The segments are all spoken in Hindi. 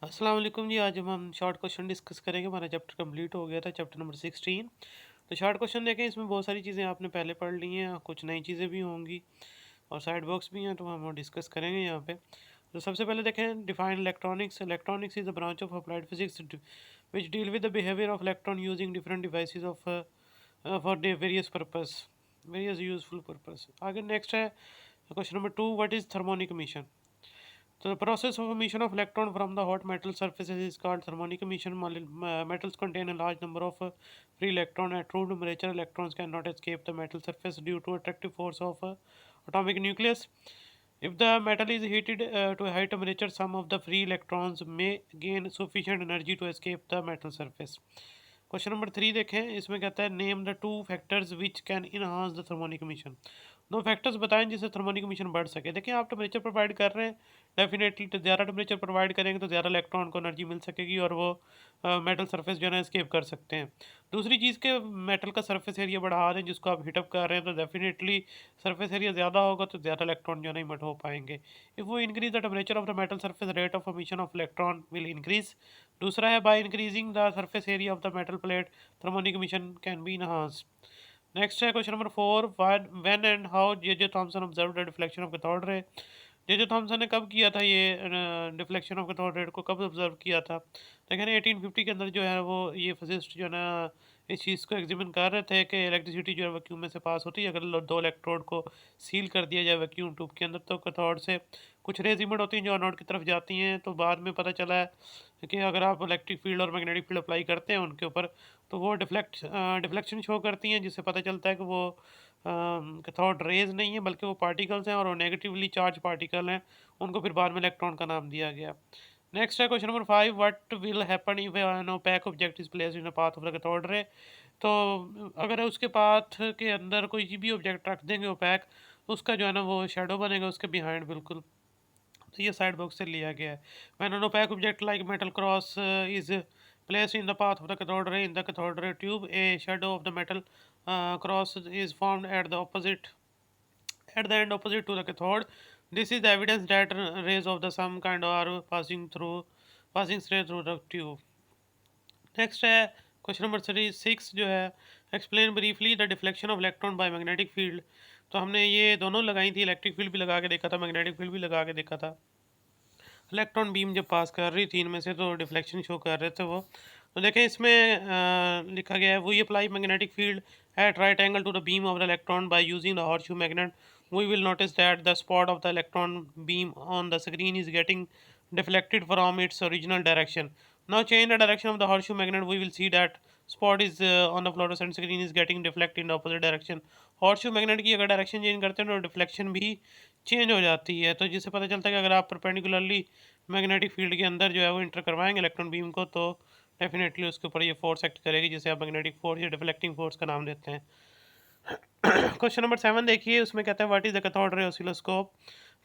अस्सलाम वालेकुम जी। आज हम शॉर्ट क्वेश्चन डिस्कस करेंगे। हमारा चैप्टर कंप्लीट हो गया था, चैप्टर नंबर 16। तो शॉर्ट क्वेश्चन देखें, इसमें बहुत सारी चीज़ें आपने पहले पढ़ ली हैं, कुछ नई चीज़ें भी होंगी और साइड बॉक्स भी हैं, तो हम वो डिस्कस करेंगे यहाँ पे। तो सबसे पहले देखें, define electronics. Electronics is a branch of applied physics which deal with the behaviour of electron using different devices of for various purpose, various useful purpose. आगे नेक्स्ट है question number 2, what is thermionic emission? So the process of emission of electron from the hot metal surfaces is called thermonic emission. Metals contain a large number of free electrons. At room temperature, electrons cannot escape the metal surface due to attractive force of atomic nucleus. If the metal is heated to a high temperature, some of the free electrons may gain sufficient energy to escape the metal surface. Question number 3 देखें, इसमें कहता है name the two factors which can enhance the thermionic emission। दो फैक्टर्स बताएं जिससे थर्मोनिक emission बढ़ सके। देखिए, आप टेम्परेचर प्रोवाइड कर रहे हैं, डेफिनेटली तो ज़्यादा टेम्परेचर प्रोवाइड करेंगे तो ज़्यादा इलेक्ट्रॉन को एनर्जी मिल सकेगी और वो मेटल सरफेस जो है ना एस्केप कर सकते हैं। दूसरी चीज़ के मेटल का सरफेस एरिया बढ़ा रहे हैं, जिसको आप हीटअप कर रहे हैं, तो डेफिनेटली सरफेस एरिया ज़्यादा होगा तो ज़्यादा इलेक्ट्रॉन जो है ना इमिट हो पाएंगे। इफ़ वो increase the temperature of the metal surface, rate of emission of electron will increase. दूसरा है, by increasing the surface area of the metal plate thermonic emission can be enhanced. Next है question number 4, when and how J Thomson observe the deflection of cathode ray. J Thompson ने कब किया था ये डिफ्लेक्शन ऑफ कैथोड रे को कब ऑब्जर्व किया था? देखिए ना, 1850 के अंदर जो है वो ये फिजिस्ट जो है ना इस चीज़ को एग्जामिन कर रहे थे कि इलेक्ट्रिसिटी जो है वैक्यूम में से पास होती है। अगर दो इलेक्ट्रोड को सील कर दिया जाए वैक्यूम ट्यूब के अंदर, तो कैथोड से कुछ रेज इमिट होती हैं जो एनोड की तरफ जाती हैं। तो बाद में पता चला है कि अगर आप इलेक्ट्रिक फील्ड और मैग्नेटिक फील्ड अप्लाई करते हैं उनके ऊपर, तो वो डिफ्लेक्शन शो करती हैं, जिससे पता चलता है कि वो कैथोड रेज नहीं है बल्कि वो पार्टिकल्स हैं और वो नेगेटिवली चार्ज पार्टिकल हैं। उनको फिर बाद में इलेक्ट्रॉन का नाम दिया गया। नेक्स्ट है question number 5, what will happen if an opaque object is placed in the path of the cathode ray. तो अगर उसके पाथ के अंदर कोई भी ऑब्जेक्ट रख देंगे ओपेक, तो उसका जो है ना वो शेडो बनेगा उसके बिहाइंड बिल्कुल। तो ये साइड बॉक्स से लिया गया है। When an opaque object like metal cross is placed in the path of the cathode ray in the cathode ray tube, a shadow of the metal cross is formed at the end opposite to the cathode. This is the evidence that rays of the some kind are passing straight through the tube. Next है क्वेश्चन नंबर 6 जो है, explain briefly the deflection of electron by magnetic field. तो हमने ये दोनों लगाई थी, इलेक्ट्रिक फील्ड भी लगा के देखा था, मैग्नेटिक फील्ड भी लगा के देखा था। इलेक्ट्रॉन बीम जब पास कर रही थी इनमें से तो डिफ्लेक्शन शो कर रहे थे वो। तो देखें इसमें लिखा गया है, we apply magnetic field at right angle to the beam of the electron by using the horseshoe magnet, we will notice that the spot of the electron beam on the screen is getting deflected from its original direction. Now change the direction of the horseshoe magnet, we will see that spot is on the fluorescent screen is getting deflected in the opposite direction. horseshoe magnet की अगर डायरेक्शन चेंज करते हैं तो डिफ्लेक्शन भी चेंज हो जाती है। तो जिससे पता चलता है कि अगर आप परपेंडिकुलरली मैग्नेटिक फील्ड के अंदर जो है वो इंटर करवाएंगे इलेक्ट्रॉन बीम को, तो डेफिनेटली उसके ऊपर ये फोर्स एक्ट करेगी, जिसे आप मैग्नेटिक फोर्स या डिफ्लेक्टिंग फोर्स का नाम देते हैं। क्वेश्चन नंबर 7 देखिए, उसमें कहता है what is the cathode ray oscilloscope.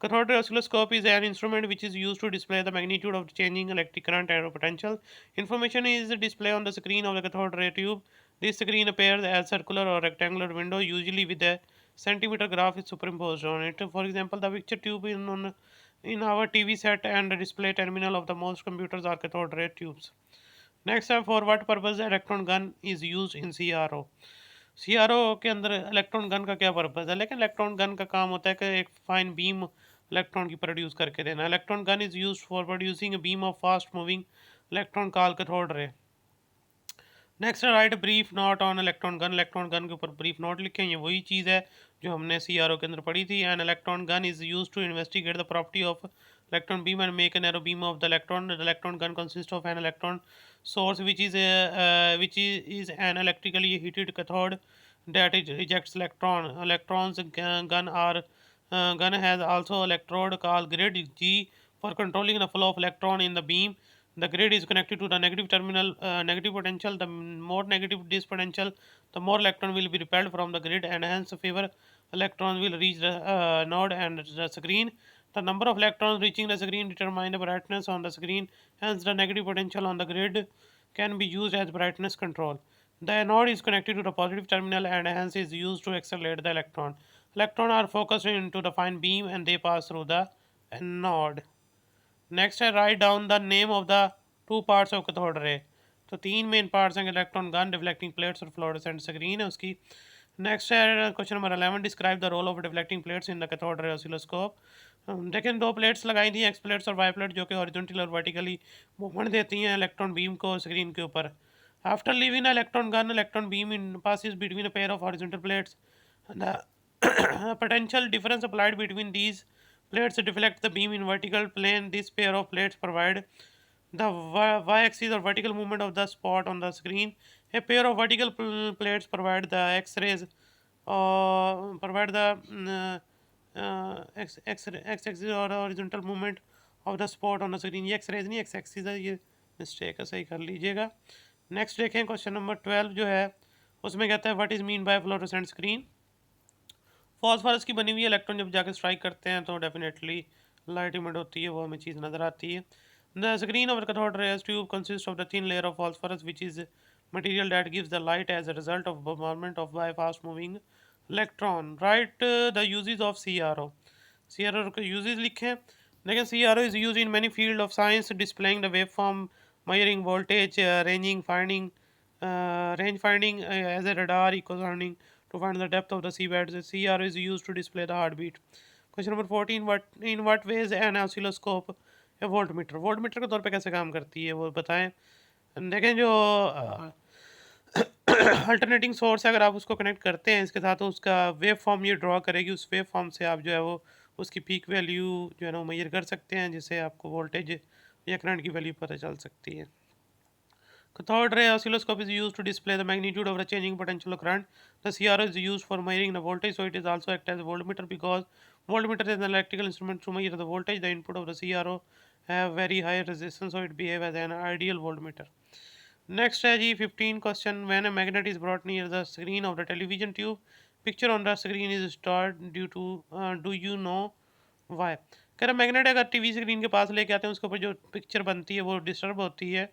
Cathode ray oscilloscope is an instrument which is used to display the magnitude of changing electric current and potential. Information is display on the screen of the cathode ray tube. This screen appears as circular or rectangular window, usually with a centimeter graph is superimposed on it. For example, the picture tube in our TV set and the display terminal of the most computers are cathode ray tubes. Next, for what purpose the electron gun is used in CRO? CRO के अंदर इलेक्ट्रॉन गन का क्या पर्पज़ है? लेकिन इलेक्ट्रॉन गन का काम होता है कि एक फाइन बीम इलेक्ट्रॉन की प्रोड्यूस करके देना। Electron gun is used for producing a beam of fast moving electron called cathode ray. Next, right brief note on electron gun. Electron gun के ऊपर ब्रीफ नोट लिखें, ये वही चीज़ है जो हमने सीआरओ के अंदर पढ़ी थी। An electron gun is use to investigate the property of electron beam and make a narrow beam of the electron. The electron gun consists of an electron source which is an electrically heated cathode that it rejects electrons. Gun has also electrode called grid G for controlling the flow of electron in the beam. The grid is connected to the negative terminal, negative potential. The more negative this potential, the more electron will be repelled from the grid, and hence fewer electrons will reach the node and the screen. The number of electrons reaching the screen determine the brightness on the screen. Hence, the negative potential on the grid can be used as brightness control. The anode is connected to the positive terminal and hence is used to accelerate the electron. Electrons are focused into the fine beam and they pass through the anode. Next है write down the name of the two parts of cathode ray. तो 3 मेन पार्ट्स हैं, इलेक्ट्रॉन गन, रिफ्लेक्टिंग प्लेट्स और फ्लोरोसेंट स्क्रीन है उसकी। नेक्स्ट है question number 11, describe the role of reflecting plates in the cathode ray oscilloscope. लेकिन 2 प्लेट्स लगाई थी, एक्स प्लेट्स और वाई प्लेट, जो कि हॉरिजॉन्टल और वर्टिकली मूवमेंट देती हैं इलेक्ट्रॉन बीम को स्क्रीन के ऊपर। After leaving electron gun, electron beam in passes between a pair of horizontal plates. The potential difference applied between these plates deflect the beam in vertical plane. This pair of plates provide the y-axis or vertical movement of the spot on the screen. A pair of vertical plates provide the x-rays, provide the x-axis or horizontal movement of the spot on the screen. ये x-rays नहीं x-axis है, ये मिस्टेक है, सही कर लीजिएगा। नेक्स्ट देखें क्वेश्चन नंबर 12 जो है उसमें कहता है what is mean by fluorescent screen. Phosphorus की बनी हुई इलेक्ट्रॉन जब जाकर स्ट्राइक करते हैं तो डेफिनेटली लाइट इमिट होती है, वो हमें चीज़ नज़र आती है। The screen of cathode rays tube consist of the thin layer of phosphorus which is material that gives the light as a result of bombardment of by fast moving electron. Write the uses of CRO। CRO के यूजेस लिखें। लेकिन CRO is use in many field of science displaying the wave form, measuring voltage, range finding as a radar, echo sounding to find the depth of the seabed. The CRO is used to display the heartbeat. Question number 14, what in what ways an oscilloscope a voltmeter voltmeter के तौर पे कैसे काम करती है वो बताएं। देखें जो अल्टरनेटिंग सोर्स है, अगर आप उसको कनेक्ट करते हैं इसके साथ तो उसका वेव फॉर्म ये ड्रॉ करेगी, उस वेव फॉर्म से आप जो है वो उसकी पीक वैल्यू जो है ना वो मेजर कर सकते हैं, जिससे आपको वोल्टेज या करंट की वैल्यू पता चल सकती है। Cathode ray oscilloscope is used to display the magnitude of the changing potential of current. The CRO is used for measuring the voltage, so it is also act as a voltmeter because voltmeter is an electrical instrument to measure the voltage. The input of the CRO have very high resistance, so it behave as an ideal voltmeter. Next है जी 15 question, when a magnet is brought near the screen of the television tube, picture on the screen is stored due to do you know why। कह रहा मैग्नेट अगर टीवी स्क्रीन के पास लेके आते हैं उसके ऊपर जो पिक्चर बनती है वो डिस्टर्ब होती है,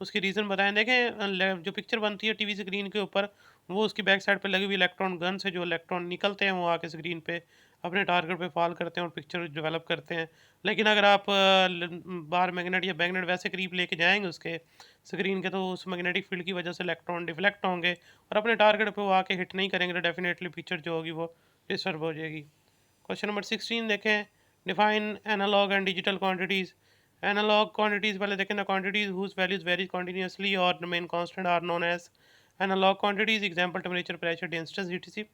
उसकी रीज़न बताएं। देखें जो पिक्चर बनती है टीवी स्क्रीन के ऊपर वो उसकी बैक साइड पे लगी हुई इलेक्ट्रॉन गन से जो इलेक्ट्रॉन निकलते हैं वो आके स्क्रीन पे अपने टारगेट पे फॉल करते हैं और पिक्चर डेवलप करते हैं। लेकिन अगर आप बाहर मैग्नेट या मैग्नेट वैसे करीब लेके जाएंगे उसके स्क्रीन के तो उस मैग्नेटिक फील्ड की वजह से इलेक्ट्रॉन डिफ्लेक्ट होंगे और अपने टारगेट पे वो आके हिट नहीं करेंगे, तो डेफिनेटली पिक्चर जो होगी वो डिस्टर्ब हो जाएगी। क्वेश्चन नंबर 16 देखें, define analog and digital quantities. Analog quantities पहले देखें, the quantities whose values vary continuously और remain constant are known as analog quantities, example temperature, pressure, density, etc.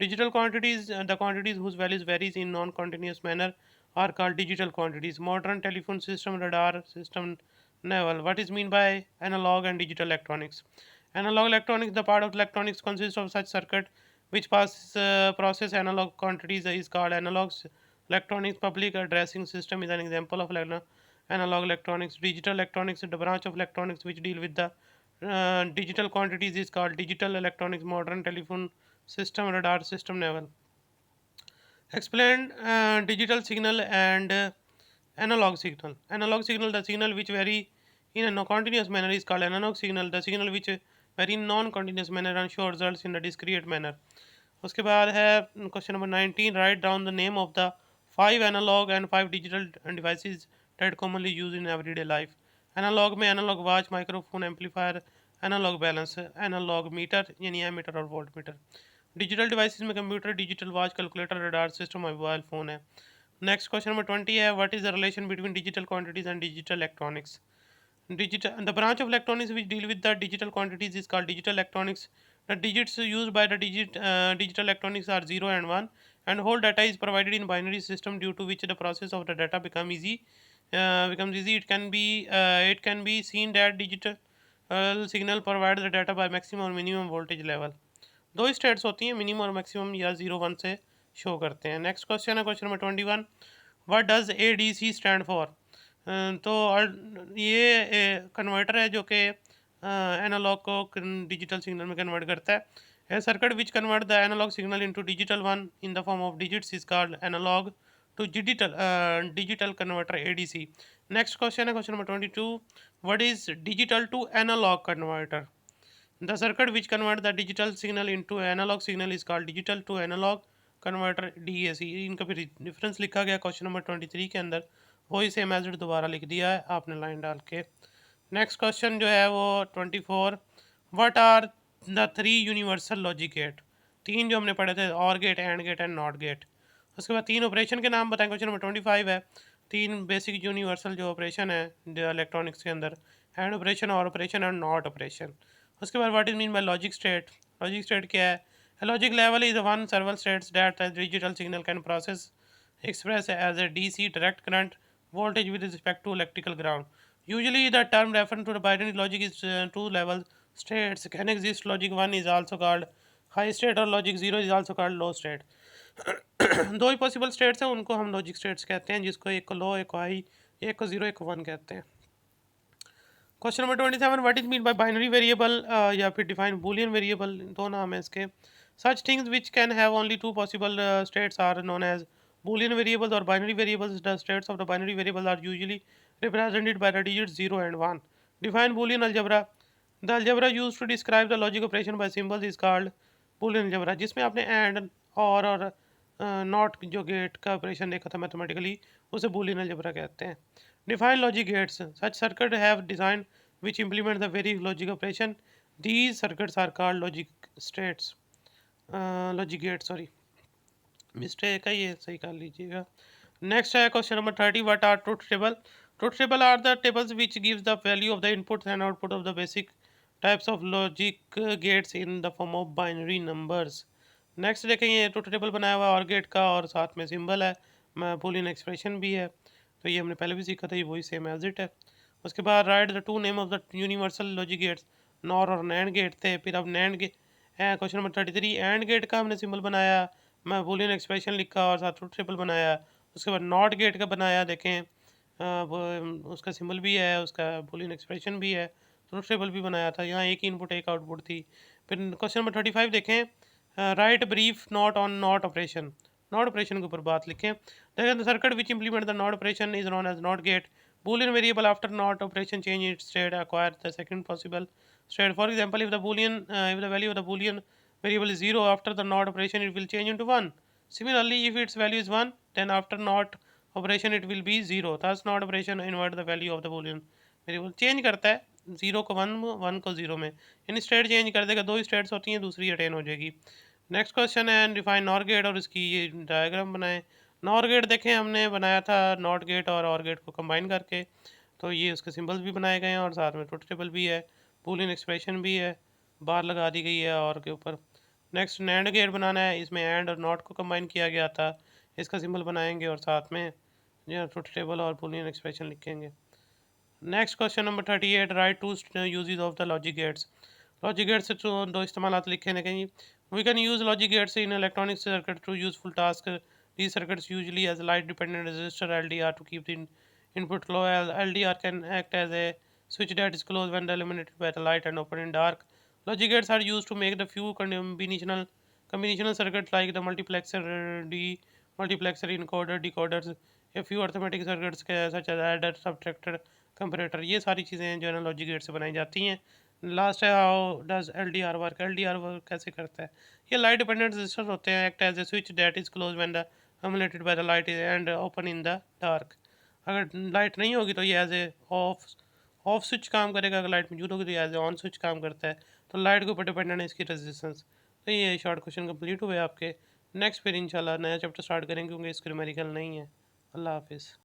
Digital quantities, the quantities whose values varies in non continuous manner are called digital quantities. Modern telephone system, radar system, naval. What is mean by analog and digital electronics? Analog electronics, the part of electronics consists of such circuit which process analog quantities is called analog electronics. Public addressing system is an example of analog electronics. Digital electronics, the branch of electronics which deal with the digital quantities is called digital electronics. Modern telephone system, radar system, naval. Explain digital signal and analog signal. Analog signal, the signal which vary in a continuous manner is called analog signal. The signal which vary in non-continuous manner and show results in a discrete manner. उसके बाद है question number 19, write down the name of the 5 analog and 5 digital devices that commonly use in everyday life. Analog में analog watch, microphone, amplifier, analog balance, analog meter यानी एमीटर और वोल्ट मीटर। डिजिटल डिवाइसेस में computer, digital watch, calculator, radar system और मोबाइल फ़ोन है। नेक्स्ट क्वेश्चन नंबर 20 है, what is the relation between digital quantities and digital electronics. Digital, the branch of electronics which deal with the digital quantities is called digital electronics. The digits used by the digital electronics are 0 and 1, and whole data is provided in binary system due to which the process of the data becomes easy. It can be seen that digital signal provides the data by maximum और minimum voltage level. दो स्टेट्स होती हैं, मिनिमम और मैक्सिमम या 0 1 से शो करते हैं। नेक्स्ट क्वेश्चन है question number 21, what does ADC stand for. तो ये कन्वर्टर है जो कि एनालॉग को डिजिटल सिग्नल में कन्वर्ट करता है। A circuit which convert the analog signal into digital one in the form of digits is called analog to digital converter ADC। Next question है question number 22, what is digital to analog converter. The circuit which convert the digital signal into analog signal is called digital to analog converter DAC। इनका भी डिफरेंस लिखा गया क्वेश्चन नंबर 23 के अंदर। वही सेम एज इट दोबारा लिख दिया है आपने लाइन डाल के। नेक्स्ट क्वेश्चन जो है वो 24, what are the 3 universal logic gate. 3 जो हमने पढ़े थे, or gate, and gate and not gate. उसके बाद 3 ऑपरेशन के नाम बताएं। क्वेश्चन नंबर 25 है, 3 बेसिक यूनिवर्सल जो ऑपरेशन है इलेक्ट्रॉनिक्स के अंदर, एंड ऑपरेशन, और ऑपरेशन एंड नॉट ऑपरेशन। उसके बाद what is mean by logic state. Logic state क्या है? Logic level is one सर्वल states that digital signal can process expressed as a DC direct current voltage with respect to electrical ground. Usually, the term referring to the binary logic is two level states can exist. Logic 1 is also called high state और logic 0 is also called low state. दो ही पॉसिबल स्टेट्स हैं, उनको हम लॉजिक स्टेट्स कहते हैं, जिसको एक को लो, एक को हाई, एक को 0, एक को 1 कहते हैं। Question number 27, what is mean by binary variable या फिर डिफाइन बूलियन वेरिएबल, दो नाम है इसके। Such things which can have only two possible states are known as Boolean variables or binary variables. The states of the binary variables are usually represented by the digits 0 and 1. Define Boolean algebra. The algebra used to describe the logic operation by symbols is called Boolean algebra, जिसमें आपने and और not जो गेट का ऑपरेशन देखा था मैथमेटिकली, उसे Boolean algebra कहते हैं। Define logic gates. Such circuits have design which implement the very logic operation. These circuits are called logic states. Logic gates, sorry, mistake है ये, सही कर लीजिएगा। नेक्स्ट है question number 30, what are truth table. Truth table are the tables which gives the value of the input and output of the basic types of logic gates in the form of binary numbers. Next देखें, ये ट्रुथ टेबल बनाया हुआ है और गेट का, और साथ में सिंबल है, बूलियन एक्सप्रेशन भी है। तो ये हमने पहले भी सीखा था, ये वही सेम एज इट है। उसके बाद right the two name of the universal logic gates, nor और नैंड गेट थे। फिर अब नैंड गेट है। क्वेश्चन नंबर 33, एंड गेट का हमने सिंबल बनाया, मैं बूलियन एक्सप्रेशन लिखा और साथ ट्रुथ टेबल बनाया। उसके बाद नॉट गेट का बनाया, देखें वो उसका सिंबल भी है, उसका बूलियन एक्सप्रेशन भी है, ट्रुथ टेबल भी बनाया था। यहाँ एक इनपुट एक आउटपुट थी। फिर क्वेश्चन नंबर 35 देखें, write brief note on not operation. Not operation के ऊपर बात लिखें। देखें the circuit which implement the not operation is known as not gate. Boolean variable after not operation change its state acquire the second possible state. For example, if the value of the Boolean variable is 0 after the not operation, it will change into 1. Similarly, if its value is 1, then after not operation it will be 0. Thus not operation invert the value of the Boolean variable. Change करता है 0 को 1, 1 को 0 में, यानी स्टेट चेंज कर देगा। दो ही स्टेट्स होती हैं, दूसरी अटेन हो जाएगी। नेक्स्ट क्वेश्चन है डिफाइन नॉर गेट, और इसकी ये डायग्राम बनाएं। नॉर गेट देखें हमने बनाया था नॉट गेट और गेट को कंबाइन करके, तो ये उसके सिंबल्स भी बनाए गए हैं और साथ में ट्रुथ टेबल भी है, बूलियन एक्सप्रेशन भी है, बार लगा दी गई है और के ऊपर। नेक्स्ट नैंड गेट बनाना है, इसमें एंड और नॉट को कंबाइन किया गया था, इसका सिंबल बनाएंगे और साथ में जो ट्रुथ टेबल और बूलियन एक्सप्रेशन लिखेंगे। Next question number 38, write two uses of the logic gates. Logic gates से तो दो इस्तेमाल लिखे हैं। We can use logic gates in electronic circuit to useful task. These circuits usually as light dependent resistor LDR to keep the input low. LDR can act as a switch that is closed when illuminated by the light and open in dark. Logic gates are used to make the few combinational circuits like the multiplexer, multiplexer, encoder, decoders, a few arithmetic circuits such as adder, subtractor, comparator. ये सारी चीज़ें जो है ना लॉजिक गेट से बनाई जाती हैं। लास्ट है how does LDR work. LDR work कैसे करता है? ये लाइट डिपेंडेंट रेजिस्टर होते हैं, act as a switch that is close when the illuminated by the light and open in the dark. अगर लाइट नहीं होगी तो ये एज ए ऑफ स्विच काम करेगा, अगर लाइट मौजूद होगी तो ये एज ए ऑन स्विच काम करता है। तो लाइट के ऊपर डिपेंडेंट है इसकी रेजिस्टेंस। तो ये शॉर्ट क्वेश्चन कंप्लीट हुए आपके। नेक्स्ट फिर इंशाल्लाह नया चैप्टर स्टार्ट करेंगे, क्योंकि इसके न्यूमेरिकल नहीं है। अल्लाह हाफिज़।